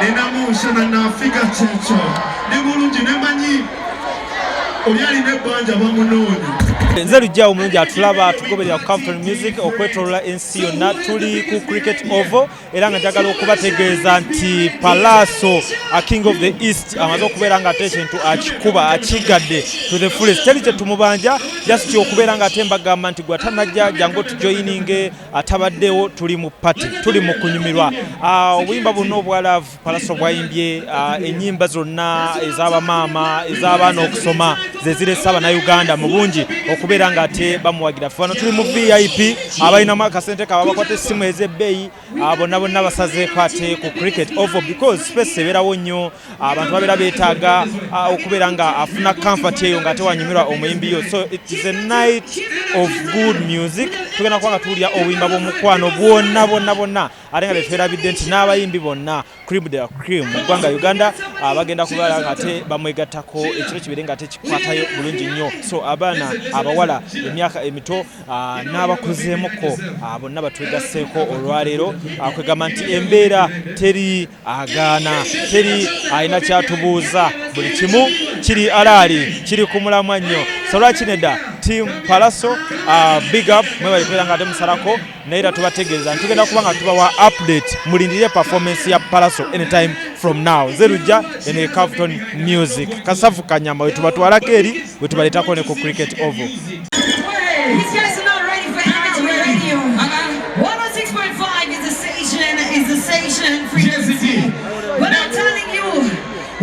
Ninamushana na Afrika checho ni mulungi nemanyi olyali nebanja bamunoni nze lujja omulungi atulaba tugoberera ku Capital Music okwetolola ensi yonna tuli ku cricket oval era nga njagala okubategeeza nti Pallaso king of the east amaze okubeera nga ate ekintu akikuba akigadde to the fullest teri kyetumubanja just okubeera nga ate mbagamba nti gwe atanajja jangu tujoyininge atabaddewo tuli mu party tuli mu kunyumirwa obuyimba buno obwalaavu Pallaso bwayimbye ennyimba zonna ez'abamaama ez'abaana okusoma zeziresa Abannayuganda mu bungi okubeera nga ate bamuwagira fano tuli mu VIP abalinamu akasente kaba bakwata essimu ez'ebbeeyi bonna basazeeko ate ku cricket oval because space ebeerawo nnyo abantu babeera beetaaga okubeera nga afuna comfort eyo nga ate wanyumirwa omuyimbi yo so it is a night of good music tugenda kuba nga tuwulira obuyimba bw'omukwano bwonna ate nga betwerabidde nti n'abayimbi bonna cream de la cream mu ggwanga Uganda bagenda kubeera nga ate bamwegattako ekiro kibeere nga ate kikwatayo bulungi nnyo so abaana abawala emyaka emito n'abakuzeemuko bonna batwegasseeko olwaleero kwegamba nti embeera teri agaana teri alina kyatubuuza buli kimu kiri alaali kiri ku mulamwa nnyo so lwaki nedda team Pallaso big up mwebali kubeera nga ate musalako naye era tubategeeza ntugenda kuba nga tubawa update mulindirire performance ya Pallaso anytime from now nze lujja ene Capital Music kasavu kanyama wetubatwalako eri wetubaleetako ne ku cricket oval. These guys are not ready for amateur radio. 106.5 is the station frequency. But I'm telling you,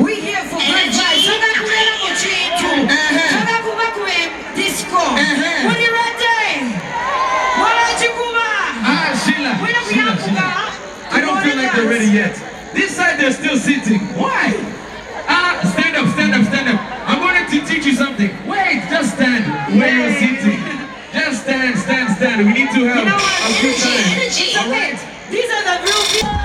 we here for great vibes. Disco. What are you ready? Sheila. I don't feel like they're ready yet. This side they're still sitting. Why? Stand up. I'm going to teach you something. Wait, just stand where you're sitting. Just stand. We need to have a good time. Energy. All right. These are the real people.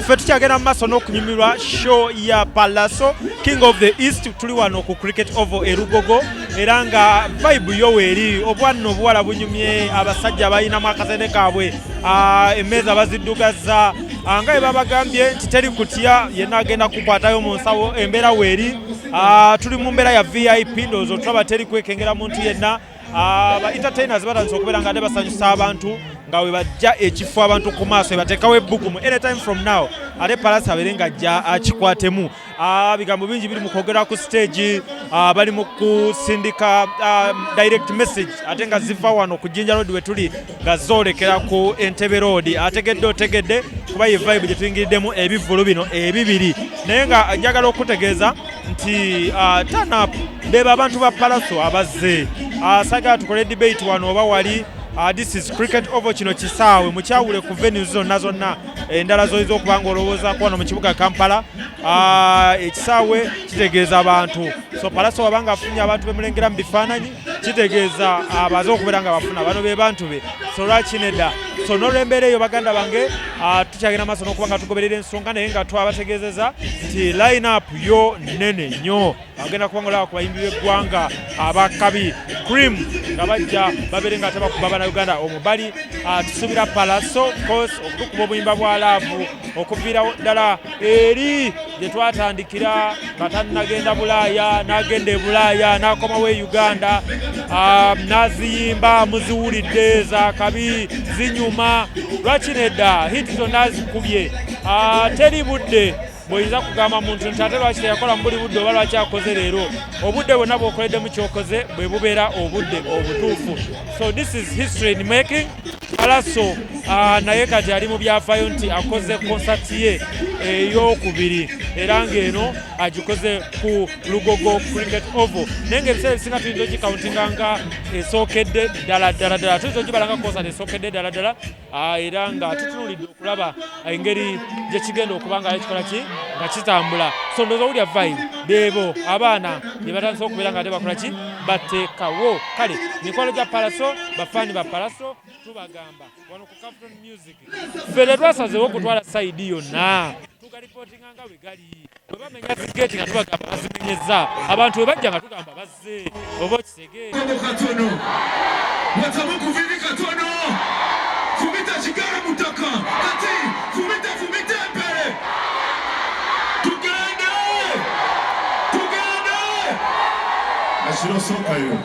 Ffe tukyagenda mu maaso n'okunyumirwa show ya Pallaso king of the east tuli wano ku cricket oval e Lugogo era nga vibe yo weeri obwanno obuwala bunyumye abasajja balinamu akasente kaabwe emmeeza baziddugaza nga babagambye nti teri kutya yenna agenda kukwatayo mu nsawo embeera weeri tuli mu mbeera ya VIP ndowooza tulaba teri kwekengera muntu yenna ba entertainers batandise okubeera nga ate basanyusa abantu nga we bajja ekifo abantu ku maaso ebateekawo ebbugumu anytime from now ate Pallaso abeere nga ajja akikwatemu bigambo bingi biri mu kwogera ku stage bali mu kusindika direct message ate nga ziva wano ku Jinja Road we tuli nga zoolekera ku Entebbe Road otegedde kuba ye vibe gye tuyingiriddemu ebivulu bino ebibiri naye nga njagala okutegeeza nti turn up beba abantu ba Pallaso abazze saga tukole debate wano oba wali this is cricket oval kino kisaawe mukyawule ku venues zonna endala zoyiza okuba nga olowoozaako wano mu kibuga Kampala ekisaawe kitegeeza abantu so Pallaso wabanga afunye abantu bemulengera mu bifaananyi kitegeeza abaze okubeera nga bafuna bano be bantu be so lwaki nedda so n'olw'embeera eyo baganda bange tukyagenda maaso n'okuba nga tugoberera ensonga naye nga twabategeezeza nti line up yo nnene nnyo bagenda kuba nga olaba ku bayimbi b'eggwanga abakabi cream nga bajja babeere nga tebakuba Bannayuganda omubali tusuubira Pallaso of course okutukuba obuyimba bwa laavu okuviira ddala eri gye twatandikira nga tannagenda Bulaaya n'agenda e Bulaaya n'akomawo e Uganda n'aziyimba muziwulidde za kabi zinyuma lwaki nedda hiti zonna zikubye teri budde bw'oyinza kugamba muntu nti ate lwaki teyakola mu buli budde oba lwaki akoze leero obudde bwonna bw'okoleddemu kyokoze bwe bubeera obudde obutuufu. So this is history in making. Pallaso naye kati ali mu byafaayo nti akoze concert ye ey'okubiri era ng'eno agikoze ku Lugogo Cricket Oval naye ng'ebiseera ebisinga tuyinza okikauntinga nga esookedde ddala tuyinza okibala nga concert esookedde ddala era nga tutunulidde okulaba engeri gye kigenda okuba nga ekikola ki nga kitambula. So ndowooza owulya vibe beebo abaana bye batandise okubeera nga ate bakola ki bateekawo. Kale mikolo gya Pallaso bafaani ba Pallaso tubagamba wano ku Captain Music ffe twasazeewo okutwala sayidi yonna tugalipootinga nga bwe gali bwe bamenya zigeti nga tubagamba bazimenyeza abantu bwe bajja nga tugamba bazze oba okisege katono watamu kuviri katono fumita kigala mutaka kati fumita empere tugende ashiro sokayo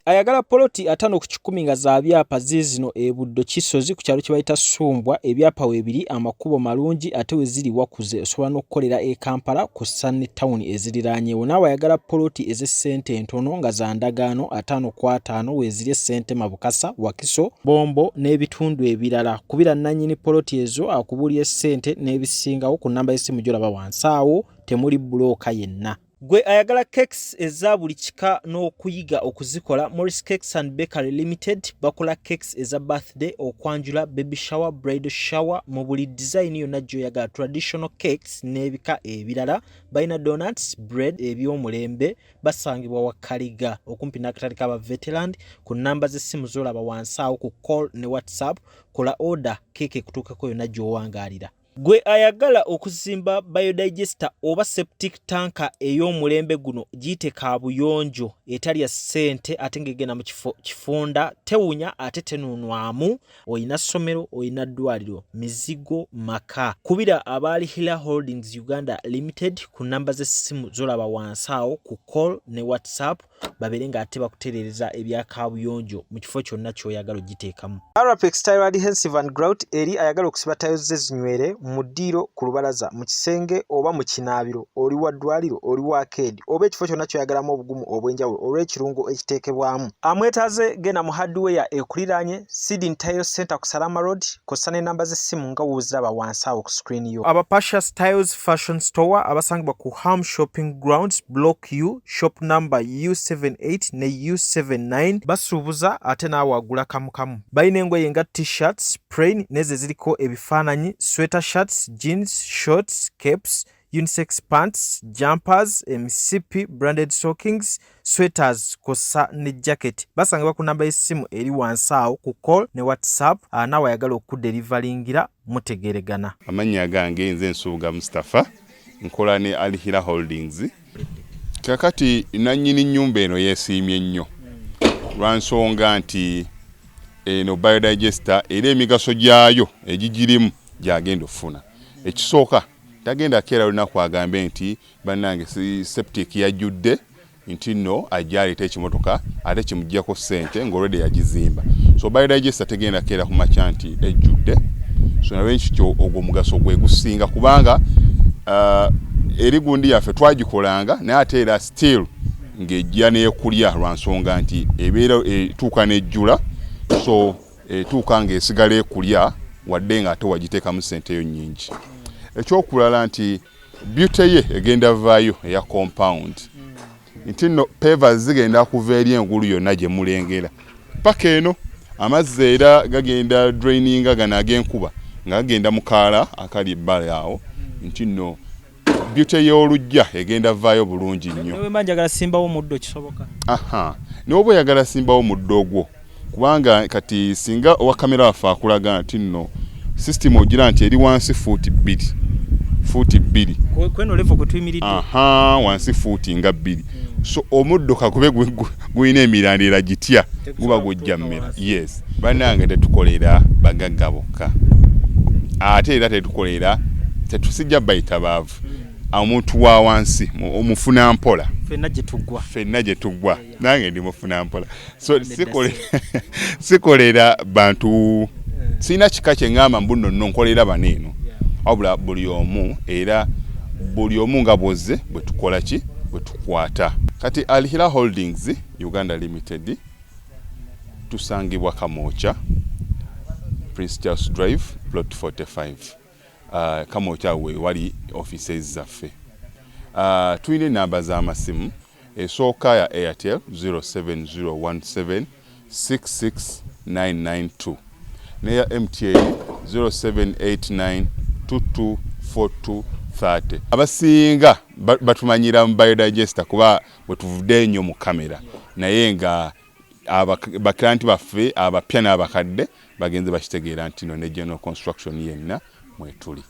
ayagala poloti 5 ku 10 nga za byapa zizino ebuddo kisozi ku kyalo kibayita Sumbwa ebyapa webiri amakubo malungi ate weziri wakuze osobola n'okukolera e Kampala ku Sunny Town eziriraanyewo naawe ayagala poloti ez'essente entono nga za ndagaano 5 ku 5 weziri essente Mabukasa Wakiso Bombo n'ebitundu ebirala kubira nannyini poloti ezo akubulya essente n'ebisingawo ku namba y'essimu gy'olaba wansi awo temuli bulooka yenna. Gwe ayagala cakes eza buli kika n'okuyiga okuzikola Morris Cakes and Bakery Limited bakola cakes eza birthday okwanjula baby shower bridal shower mu buli design yonna gy'oyagala traditional cakes n'ebika ebirala balina donuts bread eby'omulembe basangibwa Wakaliga okumpi n'akatale k'aba veteran ku namba z'essimu z'olaba wansi awo ku call ne WhatsApp kola order keeke kutuukako yonna gy'owangaalira. Gwe ayagala okuzimba biodigester oba septic tanka ey'omulembe guno giyite kaabuyonjo etali ya ssente ate ng'egenda mu kifunda tewunya ate tenunwamu oyina ssomero oyina ddwaliro mizigo maka kubira abaali Hila Holdings Uganda Limited ku namba z'essimu z'olaba wansi awo ku call ne WhatsApp babere ng'ate bakutereereza ebya kaabuyonjo mu kifo kyonna ky'oyagala ogiteekamu. Arapex Tile Adhesive and Grout eri ayagala okusiba tayo ze zinywere mu ddiiro ku lubalaza mu kisenge oba mu kinaabiro oli wa ddwaliro oli wa arcade oba ekifo kyonna ky'oyagalamu obugumu obw'enjawulo olw'ekirungo ekiteekebwamu. Amwetaaze genda mu hardware ekuliraanye Sidin Tile Center ku Salama Road kosa n'ennamba z'essimu nga wuziraba wansi awo ku screen yo. Aba Pasha Styles Fashion Store abasangibwa ku Ham Shopping Grounds Block U shop number U78 ne U79 basuubuza ate naawe agula kamu. Balina engoye nga t-shirts plain n'ezo ziriko ebifaananyi sweater shirts jeans shorts capes unisex pants jumpers emisipi branded stockings sweaters kosa ne jacket basangibwa ku namba y'essimu eri wansi awo ku call ne WhatsApp naawe ayagala okudelivalingira mutegeregana. Amannya gange nze Nsuuga Mustafa nkola ne Alihira Holdings. Kakati nannyini nnyumba eno yeesiimye nnyo lwansonga nti eno biodigester era emigaso gyayo egigirimu gyagenda ofuna. Ekisooka tagenda keera lunaku agambe nti bannange septic yajjudde nti nno ajjaleta ekimotoka ate kimuggyako ssente ng'olwedde yagizimba. So biodigester tegenda keera ku makya nti ejjudde. So nawe nkityo ogwo omugaso gwe gusinga kubanga eri gundi yaffe twagikolanga naye ate era still ng'ejja n'ekulya lwansonga nti ebeera etuuka n'ejjula so etuuka ng'esigala ekulya wadde nga ate wagiteekamu ssente yo nnyingi. Ekyokulala nti beauty ye egenda vaayo eya compound nti nno pavers zigenda kuva eri engulu yonna gye mulengera paka eno amazzi era gagenda draininga gano ag'enkuba nga gagenda mu kaala akali ebbala awo nti nno beauty y'olujja egenda vaayo bulungi nnyo. Newe manjagala simbawo muddo kisoboka. N'oba oyagala simbawo muddo ogwo kubanga kati singa owa kamera waffe akulaga nti nno system ogira nti eri wansi fuuti 2 kweno levo kutuyimiridde wansi fuuti nga 2 so omuddo kakube guyina emirandira gitya guba gujja mmera. Yes bannange tetukolera bagagga bokka ate era tetukolera tetusijja bayita baavu omuntu wa wansi omufuna mpola fenna gye tuggwa nange ndi mufuna mpola so sikolera bantu sina kika kye ngamba mbuno nno nkolera baneeno wabula buli omu era buli omu nga bwozze bwe tukola ki bwe tukwata. Kati Alihira Holdings Uganda Limited tusangibwa Kamoocha, Prince Charles Drive, Plot 45. Kamoocha we wali offices zaffe. Tuyina namba z'amasimu esooka ya Airtel 07017 66992 neya MTN 0789 224230. Abasinga batumanyira mu biodigester kuba bwe tuvudde ennyo mu kamera naye nga baklanti baffe abapya n'abakadde bagenze bakitegeera nti no ne general construction yenna mwetuli.